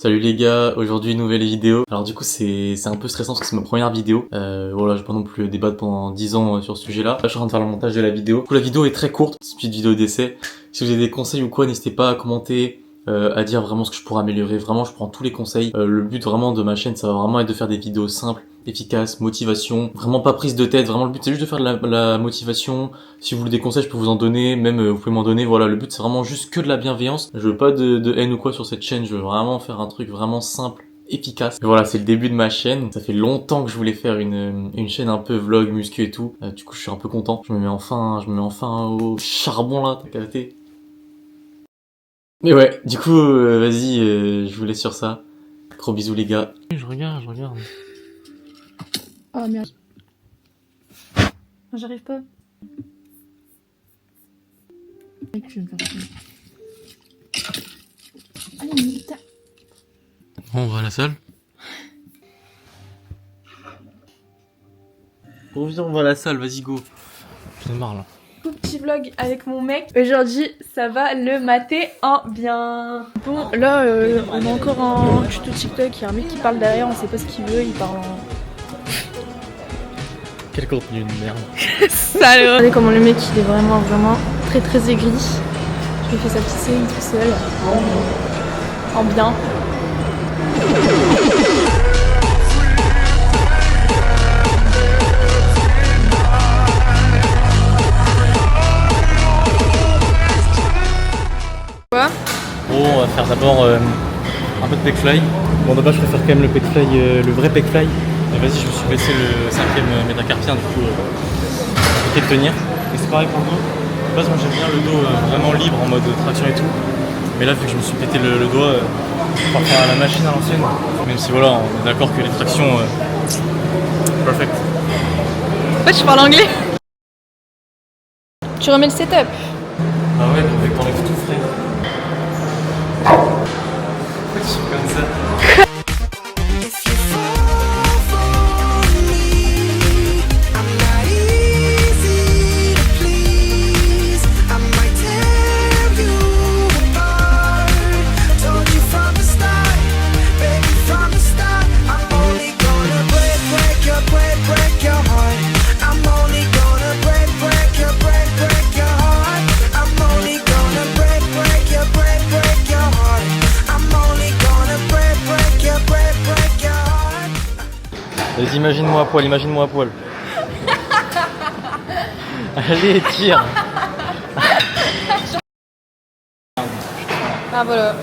Salut les gars, aujourd'hui nouvelle vidéo. Alors du coup c'est un peu stressant parce que c'est ma première vidéo. Voilà, je vais pas non plus débattre pendant 10 ans sur ce sujet-là. Là je suis en train de faire le montage de la vidéo. Du coup la vidéo est très courte, c'est une petite vidéo d'essai. Si vous avez des conseils ou quoi, n'hésitez pas à commenter, à dire vraiment ce que je pourrais améliorer. Vraiment je prends tous les conseils. Le but vraiment de ma chaîne, ça va vraiment être de faire des vidéos simples, efficaces, motivation, vraiment pas prise de tête. Vraiment le but c'est juste de faire de la motivation. Si vous voulez des conseils je peux vous en donner, même vous pouvez m'en donner. Voilà, le but c'est vraiment juste que de la bienveillance. Je veux pas de haine ou quoi sur cette chaîne, je veux vraiment faire un truc vraiment simple, efficace. Et voilà, c'est le début de ma chaîne. Ça fait longtemps que je voulais faire une chaîne un peu vlog, muscu et tout. Du coup je suis un peu content. Je me mets enfin au charbon là, t'as capté. Mais ouais, du coup vas-y, je vous laisse sur ça. Gros bisous les gars. Je regarde. Oh merde. J'arrive pas. Je vais me faire chier. Allez, mais On va à la salle. Reviens, on va à la salle, vas-y go. J'en ai marre là. Petit vlog avec mon mec. Aujourd'hui, ça va le mater en bien. Bon, là, on est encore en tuto TikTok. Il y a un mec qui parle derrière, on sait pas ce qu'il veut. Il parle en. Quel contenu de merde. Salut. Regardez comment le mec il est vraiment très aigri. Je lui fais sa petite série tout seul. En bien. Quoi? Bon, on va faire d'abord un peu de pec fly. Bon, d'abord, je préfère quand même le pec fly, le vrai pec fly. Mais vas-y, je me suis blessé le 5e métacarpien, du coup, compliqué de tenir. Et c'est pareil pour le dos. De base, moi j'aime bien le dos vraiment libre en mode traction et tout. Mais là, vu que je me suis pété le doigt, on va faire la machine à l'ancienne. Même si voilà, on est d'accord que les tractions, perfect. En fait, je parle anglais. Tu remets le setup. Ah ouais, donc vu qu'on est tout frais. Pourquoi tu suis comme ça? Vas-y, imagine-moi à poil. Allez, tire. Ah voilà.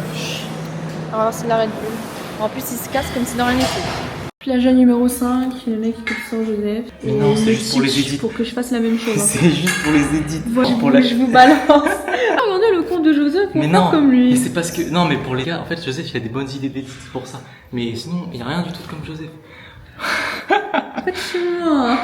Alors c'est la Red Bull. En plus il se casse comme si dans rien n'était. Plagiat numéro 5, le mec qui sort Joseph. Mais non, c'est juste pour les edits. Pour que je fasse la même chose. C'est juste pour les edits. Voilà, pour la... je vous balance. Ah regardez le compte de Joseph, on mais fait non, comme lui. mais c'est parce que... Non, mais pour les gars, en fait, Joseph, il a des bonnes idées d'édits pour ça. Mais sinon, il n'y a rien du tout comme Joseph. Faites-moi.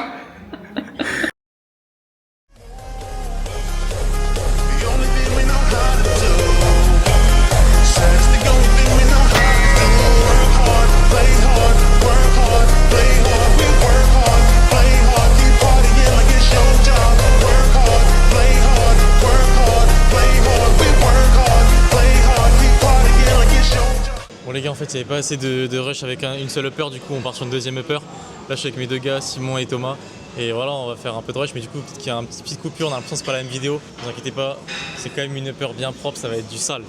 Bon les gars, en fait, il n'y avait pas assez de rush avec une seule upper, du coup on part sur une deuxième upper. Là je suis avec mes deux gars, Simon et Thomas. Et voilà, on va faire un peu de rush, mais du coup peut-être qu'il y a une petite coupure, on a l'impression que c'est pas la même vidéo. Ne vous inquiétez pas, c'est quand même une upper bien propre, ça va être du sale.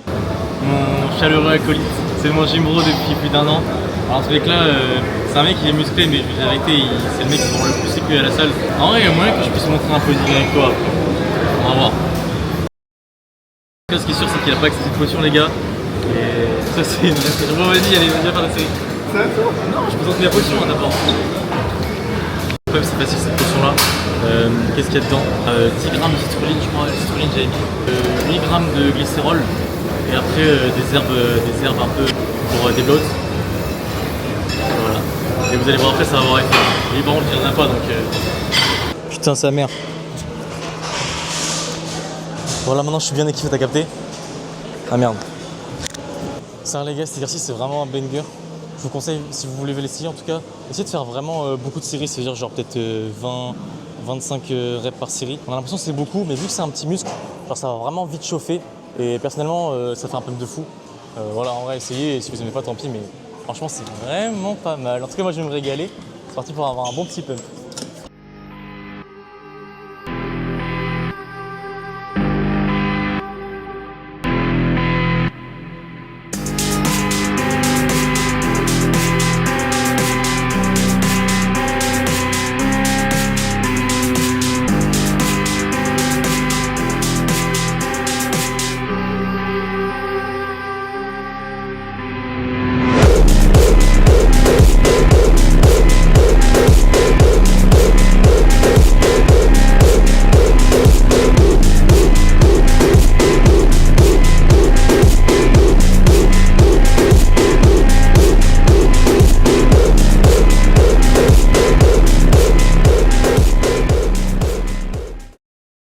Mon chaleureux acolyte, c'est mon gymro depuis plus d'1 an. Alors ce mec là, c'est un mec qui est musclé, mais je vais arrêter, c'est le mec qui va le plus sécu à la salle. En vrai, il y a moyen que je puisse montrer un peu de avec toi. On va voir. Ce qui est sûr, c'est qu'il a pas accès à cette potion les gars. Et ça c'est une vraie. Bon vas-y, allez, viens faire la série. C'est à toi? Non, je présente la potion d'abord. C'est facile cette potion là. Qu'est-ce qu'il y a dedans? 10 grammes de citrulline, je crois. La citrulline j'avais mis 8 grammes de glycérol. Et après des herbes un peu pour des bloats. Voilà. Et vous allez voir après ça va avoir effet. Et par contre il n'y en a pas donc. Putain sa mère. Voilà, maintenant je suis bien équipé, t'as capté? Ah merde. Ça les gars, cet exercice c'est vraiment un banger. Je vous conseille, si vous voulez l'essayer en tout cas, essayez de faire vraiment beaucoup de séries, c'est-à-dire genre peut-être 20-25 reps par série. On a l'impression que c'est beaucoup, mais vu que c'est un petit muscle, genre ça va vraiment vite chauffer. Et personnellement, ça fait un pump de fou. Voilà, en vrai, essayez, et si vous aimez pas, tant pis, mais franchement, c'est vraiment pas mal. En tout cas, moi, je vais me régaler. C'est parti pour avoir un bon petit pump.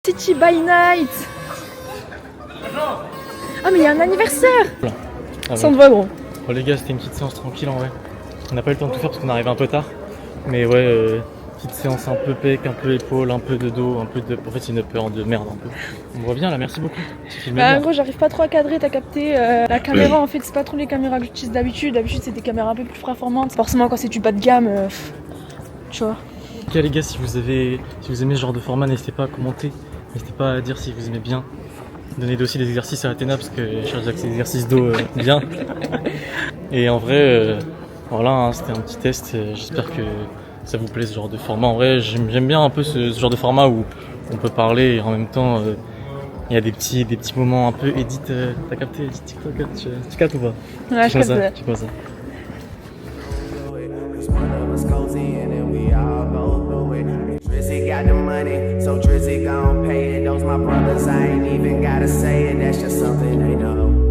City by Night. Ah mais il y a un anniversaire. Ah, Sans te voix gros. Bon, les gars, c'était une petite séance tranquille en vrai. On n'a pas eu le temps de tout faire parce qu'on arrive un peu tard. Mais ouais, petite séance un peu pec, un peu épaule, un peu de dos, un peu de... En fait, c'est une peur de merde un peu. On me voit bien là, merci beaucoup. En gros, j'arrive pas trop à cadrer, t'as capté. La caméra, en fait, c'est pas trop les caméras que j'utilise d'habitude. D'habitude, c'est des caméras un peu plus performantes. Forcément, quand c'est du bas de gamme, tu vois. Ok les gars, si vous aimez ce genre de format, n'hésitez pas à commenter. N'hésitez pas à dire si vous aimez bien. Donnez aussi des exercices à Athéna parce que je cherche des exercices d'eau bien. Et en vrai, voilà, hein, c'était un petit test. J'espère que ça vous plaît ce genre de format. En vrai, j'aime bien un peu ce genre de format où on peut parler et en même temps il y a des petits moments un peu edit. T'as capté edit TikTok? Tu captes ou pas? Ouais, je capte. Tu vois ça. Drizzy got the money, so Drizzy gon' pay it. Those my brothers, I ain't even gotta say it. That's just something they know.